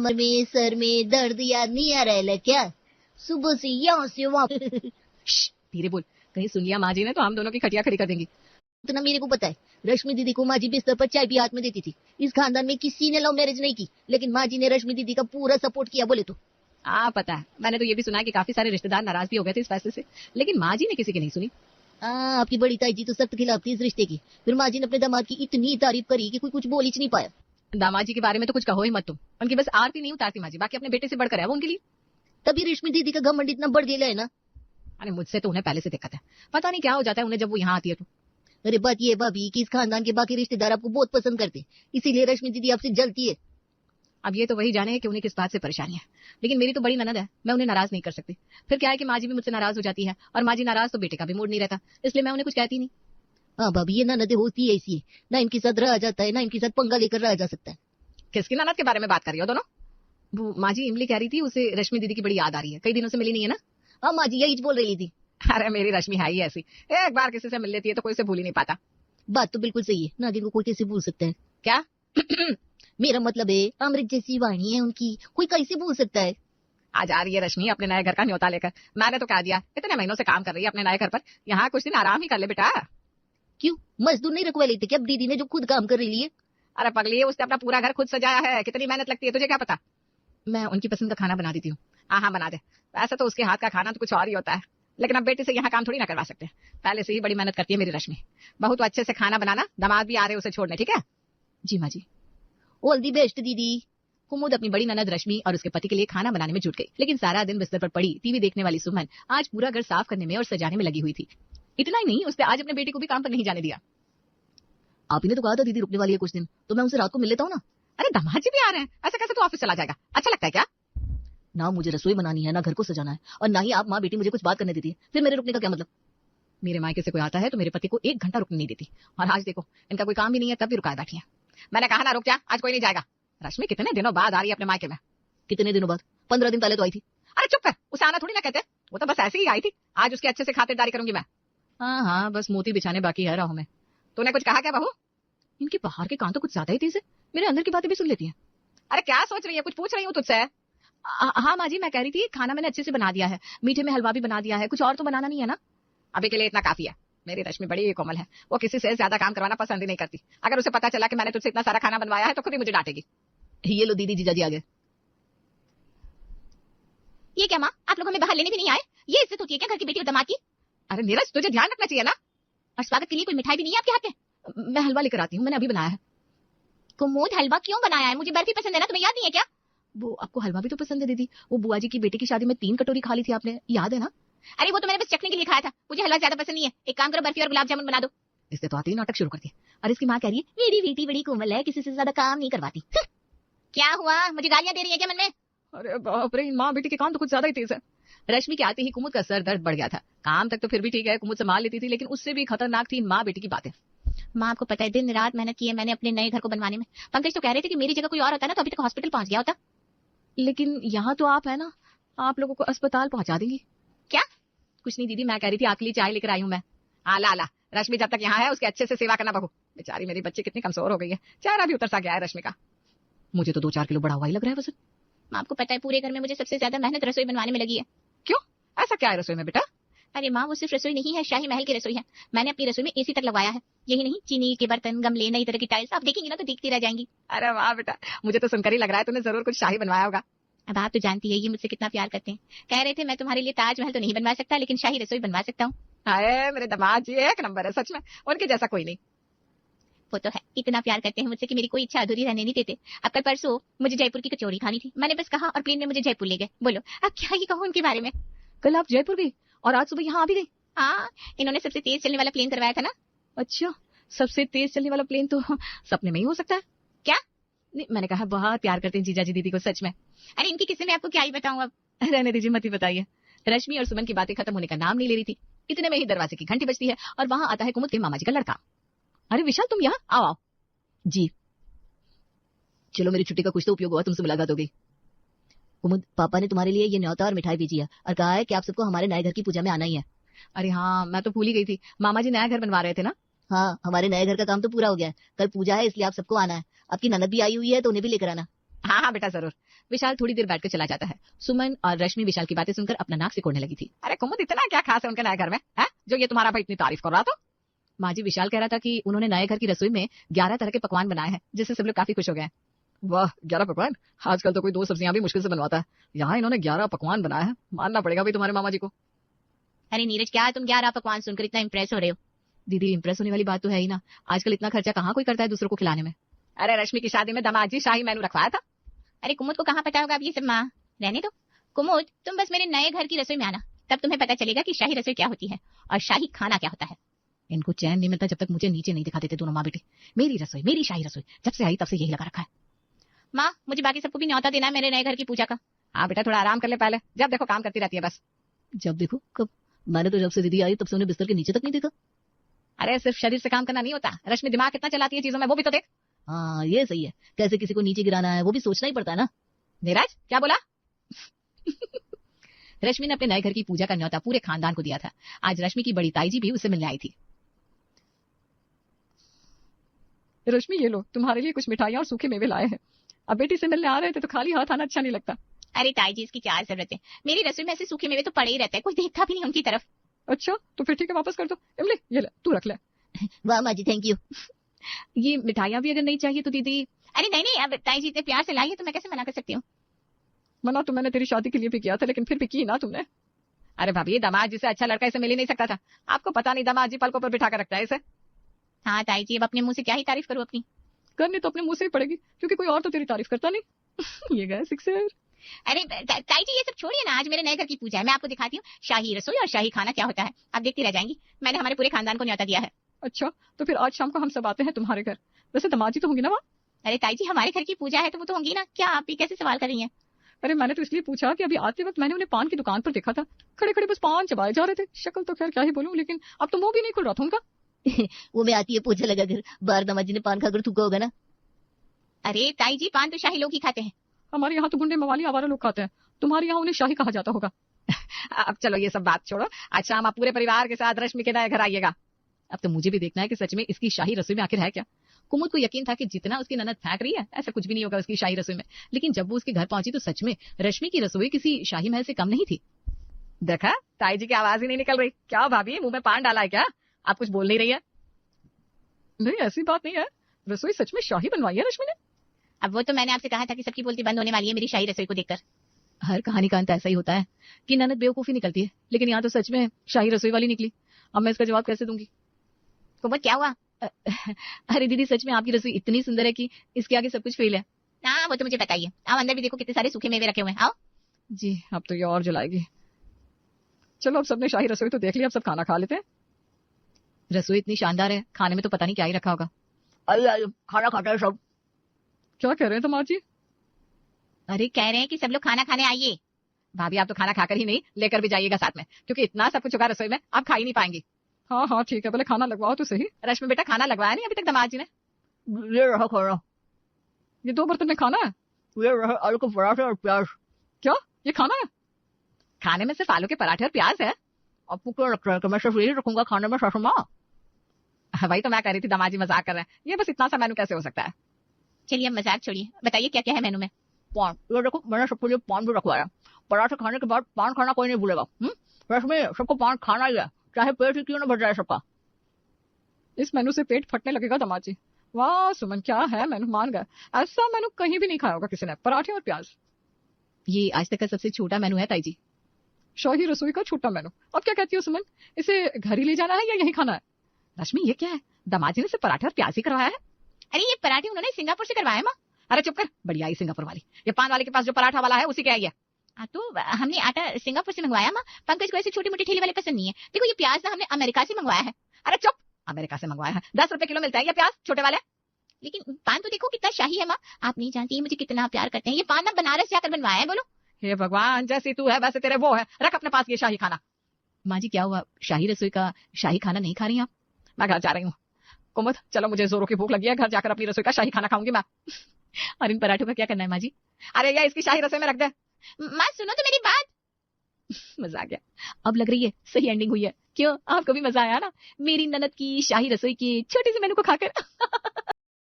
कमर में सर में दर्द याद नहीं आ रहा है क्या? सुबह से यहाँ से वहाँ। धीरे बोल, कहीं सुन लिया माँ जी ने तो हम दोनों की खटिया खड़ी कर देंगी। इतना मेरे को पता है, रश्मि दीदी को माँ जी बिस्तर पर चाय भी हाथ में देती थी। इस खानदान में किसी ने लव मैरिज नहीं की, लेकिन माँ जी ने रश्मि दीदी का पूरा सपोर्ट किया। बोले तो पता है, मैंने तो ये भी सुना है कि काफी सारे रिश्तेदार नाराज भी हो गए थे इस फैसले से, लेकिन माँ जी ने किसी की नहीं सुनी। आपकी बड़ी ताई जी तो सख्त खिलाफ थी इस रिश्ते की। फिर माँ जी ने अपने दामाद की इतनी तारीफ करी कि कोई कुछ बोल ही नहीं पाया। दामाद जी के बारे में तो कुछ कहो ही मत तुम, उनकी बस आरती नहीं उतारती माँ जी, बाकी अपने बेटे से बढ़कर है वो उनके लिए। तभी रश्मि दीदी का घमंड इतना बढ़ गया है ना। अरे मुझसे तो उन्हें पहले से दिक्कत है, पता नहीं क्या हो जाता है उन्हें जब वो यहाँ आती है तो। अरे बात ये है भाभी कि इस खानदान के बाकी रिश्तेदार आपको बहुत पसंद करते, इसीलिए रश्मि दीदी आपसे जलती है। अब ये तो वही जाने कि उन्हें किस बात से परेशानी है, लेकिन मेरी तो बड़ी ननद है, मैं उन्हें नाराज नहीं कर सकती। फिर क्या है कि माँ जी भी मुझसे नाराज हो जाती है, और माँ जी नाराज तो बेटे का भी मूड नहीं रहता, इसलिए मैं उन्हें कुछ कहती नहीं। हाँ भाभी, ये ननदें होती है ऐसी है, ना इनके साथ रहा जाता है ना इनके साथ पंगा लेकर रहा जा सकता है। किसकी ननद के बारे में बात कर रही हो दोनों? वो माँ जी इमली कह रही थी उसे रश्मि दीदी की बड़ी याद आ रही है, कई दिनों से मिली नहीं है ना। हाँ माँ जी यही बोल रही थी। अरे मेरी रश्मि है ही ऐसी, एक बार किसी से मिल लेती है तो कोई उसे भूल ही नहीं पाता। बात तो बिल्कुल सही है, नागिन को कोई कैसे भूल सकता है? क्या? मेरा मतलब है अमृत जैसी वाणी है उनकी, कोई कैसे भूल सकता है? आज आ रही है रश्मि अपने नए घर का न्योता लेकर। मैंने तो कह दिया, इतने महीनों से काम कर रही है अपने नए घर पर, यहाँ कुछ दिन आराम ही कर ले बेटा। क्यों, मजदूर नहीं रखवा लेते क्या दीदी ने जो खुद काम कर रही है? अरे पगली, उसने अपना पूरा घर खुद सजाया है, कितनी मेहनत लगती है तुझे क्या पता। मैं उनकी पसंद का खाना बना देती हूँ। हाँ बना दे, वैसे तो उसके हाथ का खाना तो कुछ और ही होता है, लेकिन अब बेटे से यहाँ काम थोड़ी ना करवा सकते। पहले से ही बड़ी मेहनत करती है मेरी रश्मि, बहुत अच्छे से खाना बनाना, दामाद भी आ रहे उसे छोड़ने, ठीक है? जी माँ जी। ऑल दी बेस्ट दीदी। कुमुद अपनी बड़ी ननद रश्मि और उसके पति के लिए खाना बनाने में जुट गई, लेकिन सारा दिन बिस्तर पर पड़ी टीवी देखने वाली सुमन आज पूरा घर साफ करने में और सजाने में लगी हुई थी। इतना ही नहीं, उसने आज अपने बेटे को भी काम पर नहीं जाने दिया। आप ही ने तो कहा था दीदी रुकने वाली है कुछ दिन, तो मैं उनसे रात को मिल लेता हूँ ना। अरे दामाद जी भी आ रहे हैं, ऐसे कैसे तू ऑफिस चला जाएगा? अच्छा लगता है क्या? ना मुझे रसोई बनानी है, ना घर को सजाना है, और ना ही आप माँ बेटी मुझे कुछ बात करने देती है, फिर मेरे रुकने का क्या मतलब? मेरे मायके से कोई आता है तो मेरे पति को 1 घंटा रुकने नहीं देती, और आज देखो इनका कोई काम भी नहीं है तब भी रुकाए बैठी है। मैंने कहा ना रुक जा, आज कोई नहीं जाएगा। रश्मि कितने दिनों बाद आ रही है अपने मायके में। कितने दिनों बाद? 15 दिन पहले तो आई थी। अरे चुप कर, उसे आना थोड़ी ना कहते, वो तो बस ऐसे ही आई थी। आज उसकी अच्छे से खातिरदारी करूंगी मैं। हाँ, बस मोती बिछाने बाकी है राहों में। तूने कुछ कहा क्या बहू? इनके बाहर के कान तो कुछ ज्यादा ही तेज है, मेरे अंदर की बातें भी सुन लेती है। अरे क्या सोच रही है, कुछ पूछ रही हूँ तुझसे। हाँ माँ जी, मैं कह रही थी खाना मैंने अच्छे से बना दिया है, मीठे में हलवा भी बना दिया है, कुछ और तो बनाना नहीं है ना? अभी के लिए इतना काफी है। मेरी रश्मि बड़ी कोमल है, वो किसी से ज्यादा काम करवाना पसंद ही नहीं करती। अगर उसे पता चला कि मैंने तुझसे इतना सारा खाना बनवाया है तो खुद ही मुझे डांटेगी। ये लो दीदी, जीजाजी आ गए। ये क्या माँ, आप लोग हमें बाहर लेने भी नहीं आए? ये इज्जत होती है क्या घर की बेटी और दामाद की? अरे नीरज, तुझे ध्यान रखना चाहिए ना। और स्वागत के लिए कोई मिठाई भी नहीं है आपके हाथ में? मैं हलवा लेकर आती हूँ, मैंने अभी बनाया है। कुमुद, हलवा क्यों बनाया है? मुझे बर्फी पसंद है ना, तुम्हें याद नहीं है क्या? वो आपको हलवा भी तो पसंद है दीदी, वो बुआ जी की बेटे की शादी में 3 कटोरी खा ली थी आपने, याद है ना? अरे वो तो मैंने बस चखने के लिए खाया था, मुझे हलवा ज्यादा पसंद नहीं है। एक काम करो, बर्फी और गुलाब जामुन बना दो। इससे तो आते ही नाटक शुरू कर दिया। और इसकी माँ कह रही है मेरी बेटी बड़ी कोमल है, किसी से ज्यादा काम नहीं करवाती। क्या हुआ, मुझे गालियां दे रही है क्या मन में? अरे बाप रे, माँ बेटी के कान तो कुछ ज्यादा ही तेज है। रश्मि के आते ही कुमुद का सर दर्द बढ़ गया था। काम तक तो फिर भी ठीक है, कुमुद संभाल लेती थी, लेकिन उससे भी खतरनाक थी माँ बेटी की बातें। माँ, आपको पता है दिन रात मेहनत की है मैंने अपने नए घर को बनवाने में। पंकज तो कह रहे थे कि मेरी जगह कोई और होता ना तो अभी तक हॉस्पिटल पहुंच गया होता। लेकिन यहाँ तो आप है ना, आप लोगों को अस्पताल पहुंचा देंगी। क्या? कुछ नहीं दीदी, मैं कह रही थी आपके लिए चाय लेकर आई हूँ मैं। ला रश्मि जब तक यहाँ है उसके अच्छे से सेवा करना बहू। बेचारी मेरी बच्ची कितनी कमजोर हो गई है, चेहरा भी उतर सा गया है रश्मि का। मुझे तो 2-4 किलो बढ़ा हुआ ही लग रहा है वजन। माँ, आपको पता है पूरे घर में मुझे सबसे ज्यादा मेहनत रसोई बनवाने में लगी है। क्यों, ऐसा क्या है रसोई में बेटा? अरे माँ, वो सिर्फ रसोई नहीं है, शाही महल की रसोई है। मैंने अपनी रसोई में एसी तक लगवाया है। यही नहीं, चीनी के बर्तन, गमले, नई तरह की टाइल्स, आप देखेंगी ना तो देखती रह जाएंगी। अरे वाह बेटा, मुझे तो सुनकर ही लग रहा है तूने जरूर कुछ शाही बनवाया होगा। अब आप तो जानती है ये मुझसे कितना प्यार करते हैं। कह रहे थे मैं तुम्हारे लिए ताजमहल तो नहीं बनवा सकता, लेकिन शाही रसोई बनवा सकता हूँ। हाय मेरे दामाद जी एक नंबर है, सच में उनके जैसा कोई नहीं। वो तो है, इतना प्यार करते हैं मुझसे कि मेरी कोई इच्छा अधूरी रहने नहीं देते। अब कल परसों मुझे जयपुर की कचौड़ी खानी थी, मैंने बस कहा और प्लेन में मुझे जयपुर ले गए। बोलो अब क्या ही कहूँ उनके बारे में। कल आप जयपुर गई और आज सुबह यहाँ आ भी गई? हाँ, इन्होंने सबसे तेज चलने वाला प्लेन करवाया था ना। अच्छा, सबसे तेज चलने वाला प्लेन तो सपने में ही हो सकता है क्या? नहीं, मैंने कहा बहुत प्यार करते हैं जीजाजी दीदी को, सच में। अरे इनकी किस्से में आपको क्या ही बताऊं अब। रहने दीजिए, मत ही बताइए। रश्मि और सुमन की बातें खत्म होने का नाम नहीं ले रही थी। इतने में ही दरवाजे की घंटी बजती है और वहां आता है कुमुद के मामा जी का लड़का। अरे विशाल, तुम यहाँ आओ। जी चलो, मेरी छुट्टी का कुछ तो उपयोग हुआ, तुमसे मुलाकात हो गई। कुमुद, पापा ने तुम्हारे लिए ये न्योता और मिठाई भेजी है और कहा है कि आप सबको हमारे नए घर की पूजा में आना ही है। अरे हाँ, मैं तो भूल ही गई थी, मामा जी नया घर बनवा रहे थे ना। हाँ, हमारे नए घर का काम तो पूरा हो गया है, कल पूजा है इसलिए आप सबको आना है। आपकी ननद भी आई हुई है तो उन्हें भी लेकर आना। हाँ हाँ बेटा जरूर। विशाल थोड़ी देर बैठकर चला जाता है। सुमन और रश्मि विशाल की बातें सुनकर अपना नाक सिकोड़ने लगी थी। अरे कुमुद, इतना क्या खास है उनके नए घर में है जो ये तुम्हारा भाई इतनी तारीफ कर रहा था? माँ जी, विशाल कह रहा था कि उन्होंने नए घर की रसोई में 11 तरह के पकवान बनाए हैं, जिससे सब लोग काफी खुश हो गए हैं। वाह, 11 पकवान! आजकल तो कोई 2 सब्जियां भी मुश्किल से बनवाता है, यहाँ इन्होंने 11 पकवान बनाए हैं। मानना पड़ेगा भाई तुम्हारे मामा जी को। अरे नीरज, क्या तुम 11 पकवान सुनकर इतना इंप्रेस हो रहे हो? दीदी, इम्प्रेस होने वाली बात तो है ही ना। आजकल इतना खर्चा कहाँ कोई करता है दूसरों को खिलाने में। अरे रश्मि की शादी में दामाद जी शाही मेनू रखवाया था। अरे कुमुद को कहाँ पता होगा अब ये सब? माँ रहने दो। कुमुद, तुम बस मेरे नए घर की रसोई में आना, तब तुम्हें पता चलेगा कि शाही रसोई क्या होती है और शाही खाना क्या होता है। इनको चैन नहीं मिलता जब तक मुझे नीचे नहीं दिखा देते दोनों माँ बेटे। मेरी रसोई, मेरी शाही रसोई, जब से आई तब से यही लगा रखा है। माँ, मुझे बाकी सबको भी न्योता देना है मेरे नए घर की पूजा का। हाँ बेटा, थोड़ा आराम कर ले पहले, जब देखो काम करती रहती है बस। जब देखो कब? मैंने तो जब से दीदी आई तब से उन्हें बिस्तर के नीचे तक नहीं देखा। अरे सिर्फ शरीर से काम करना नहीं होता, रश्मि दिमाग कितना चलाती है चीजों में, वो भी तो देख। हाँ, ये सही है। कैसे किसी को नीचे गिराना है वो भी सोचना ही पड़ता है ना। नीरज, क्या बोला? रश्मि ने अपने नए घर की पूजा का न्योता पूरे खानदान को दिया था। आज रश्मि की बड़ी ताई जी भी उससे मिलने आई थी। रश्मि, ये लो, तुम्हारे लिए कुछ मिठाइयां और सूखे मेवे लाए हैं। अब बेटी से मिलने आ रहे थे तो खाली हाथ आना अच्छा नहीं लगता। अरे ताई जी, इसकी क्या जरूरत है? मेरी रसोई में ऐसे सूखे मेवे तो पड़े ही रहते हैं, कोई देखता भी नहीं उनकी तरफ। अच्छा, तो फिर ठीक है, वापस कर दो। इमली, ये ले, तू रख ले। वाह माँ जी, थैंक यू। ये मिठाइयां भी अगर नहीं चाहिए तो दीदी। अरे नहीं नहीं, अब ताई जी इतने प्यार से लाई है तो मैं कैसे मना कर सकती हूँ? मना तो मैंने तेरी शादी के लिए भी किया था, लेकिन फिर भी की ना तुमने। अरे भाभी, दामाद जी से अच्छा लड़का इसे मिल ही नहीं सकता था। आपको पता नहीं दामाद जी पलकों पर बिठा कर रखता है इसे। हाँ ताई जी, अब अपने मुंह से क्या ही तारीफ करूँ अपनी। करनी तो अपने मुंह से ही पड़ेगी, क्योंकि कोई और तो तेरी तारीफ करता नहीं। ये गए सिक्सर। अरे ताई जी, ये सब छोड़िए ना, आज मेरे नए घर की पूजा है, मैं आपको दिखाती हूँ शाही रसोई और शाही खाना क्या होता है। आप देखती रह जाएंगी। मैंने हमारे पूरे खानदान को न्योता दिया है। अच्छा, तो फिर आज शाम को हम सब आते हैं तुम्हारे घर। वैसे दामाद जी तो होंगी ना वहाँ? अरे ताई जी, हमारे घर की पूजा है तो वो तो होंगी ना। क्या आप ये कैसे सवाल कर रही हैं? अरे मैंने तो इसलिए पूछा कि अभी आते वक्त मैंने उन्हें पान की दुकान पर देखा था, खड़े खड़े बस पान चबाए जा रहे थे। शक्ल तो खैर क्या ही बोलूं, लेकिन अब तो मुंह भी नहीं खुल रहा था उनका। वो मैं आती है पोछा लगा कर, बाहर दामाद जी ने पान खाकर थूका होगा ना। अरे ताई जी, पान तो शाही लोग ही खाते हैं। हमारे यहाँ तो गुंडे मवाली आवारा लोग खाते हैं, तुम्हारे यहाँ उन्हें शाही कहा जाता होगा। अब चलो ये सब बात छोड़ो, आज शाम आप पूरे परिवार के साथ रश्मि के नए घर आइएगा। अब तो मुझे भी देखना है कि सच में इसकी शाही रसोई में आखिर है क्या। कुमुद को यकीन था कि जितना उसकी ननद फेंक रही है ऐसा कुछ भी नहीं होगा उसकी शाही रसोई में, लेकिन जब वो उसके घर पहुंची तो सच में रश्मि की रसोई किसी शाही महल से कम नहीं थी। देखा, ताई जी की आवाज ही नहीं निकल रही। क्या भाभी, मुंह में पान डाला है क्या? आप कुछ बोल नहीं रही है? नहीं, ऐसी बात नहीं है, रसोई सच में शाही बनवाई है रश्मि ने। अब वो तो मैंने आपसे कहा था कि सबकी बोलती बंद होने वाली है मेरी शाही रसोई को देखकर। हर कहानी का अंत ऐसा ही होता है कि ननद बेवकूफी निकलती है, लेकिन यहाँ तो सच में शाही रसोई वाली निकली। अब मैं इसका जवाब कैसे दूंगी? कुमुद, क्या हुआ? अरे दीदी, सच में आपकी रसोई इतनी सुंदर है कि इसके आगे सब कुछ फेल है। हाँ, वो तो मुझे बताइए। आओ अंदर भी देखो, कितने सारे सूखे मेवे रखे हुए हैं। आओ जी, अब तो ये और जलाएगी। चलो, अब सबने शाही रसोई तो देख लिया, अब सब खाना खा लेते हैं। रसोई इतनी शानदार है, खाने में तो पता नहीं क्या ही रखा होगा। खाना खाता है सब। क्या कह रहे हैं दामाद जी? अरे कह रहे हैं कि सब लोग खाना खाने आइए। भाभी, आप तो खाना खाकर ही नहीं, लेकर भी जाइएगा साथ में, क्योंकि इतना सब कुछ होगा रसोई में, आप खा ही नहीं पाएंगी। हाँ हाँ ठीक है, पहले खाना लगवाओ तो सही। रश्मि बेटा, खाना लगवाया नहीं अभी तक दामाद जी ने? ये रहा खाना। ये 2 बर्तन में खाना है? ये रहा आलू के पराठे और प्याज। क्या ये खाना है? खाने में सिर्फ आलू के पराठे और प्याज है? आपको क्या लगता है कि मैं सिर्फ यही रखूंगा खाने में सासू माँ? वही तो मैं कह रही थी, दामाद जी मजाक कर रहे हैं। ये बस इतना सा मेनू कैसे हो सकता है? चलिए अब मजाक छोड़िए, बताइए क्या क्या है मेनू में। पान, ये देखो मैंने सबके लिए पान भी रखवाया। पराठे खाने के बाद पान खाना कोई नहीं भूलेगा। रश्मि, सबको पान खाना ही है, चाहे पेट ही क्यों ना भर जाए सबका। इस मेनू से पेट फटने लगेगा दामाद जी। वाह सुमन, क्या है मेनू, मान गए। ऐसा मेनू कहीं भी नहीं खाया होगा किसी ने, पराठे और प्याज। ये आज तक का सबसे छोटा मेनू है ताई जी। शाही रसोई का छोटा मेनू। अब क्या कहती हो सुमन, इसे घर ही ले जाना है या यहीं खाना है? रश्मि, ये क्या है? दामाद जी ने सिर्फ पराठे और प्याज ही करवाया है। अरे ये पराठे उन्होंने सिंगापुर से करवाया माँ। अरे चुप कर, बढ़िया आई सिंगापुर वाली। ये पान वाले के पास जो पराठा वाला है उसी के आई है। तो हमने आटा सिंगापुर से मंगवाया माँ। पंकज को ऐसे छोटे मोटे ठेले वाले पसंद नहीं है। देखो ये प्याज ना हमने अमेरिका से मंगवाया है। अरे चुप, अमेरिका से मंगवाया है? 10 रुपए किलो मिलता है ये प्याज छोटे वाले। लेकिन पान तो देखो कितना शाही है माँ। आप नहीं जानती मुझे कितना प्यार करते हैं। ये पान ना बनारस जाकर बनवाया है। बोलो। हे भगवान, जैसी तू है वैसे तेरे वो है। रख अपने पास ये शाही खाना। माँ जी, क्या हुआ? शाही रसोई का शाही खाना नहीं खा रही आप? मैं घर जा रही हूँ। कुमुद, चलो, मुझे जोरों की भूख लगी है, घर जाकर अपनी रसोई का शाही खाना खाऊंगी मैं। और इन पराठों का क्या करना है माँ जी? अरे यार, इसकी शाही रसोई में रख दे। माँ सुनो तो मेरी बात। मजा आ गया। अब लग रही है सही एंडिंग हुई है। क्यों, आपको भी मजा आया ना मेरी ननद की शाही रसोई की छोटी सी मेनू को खाकर?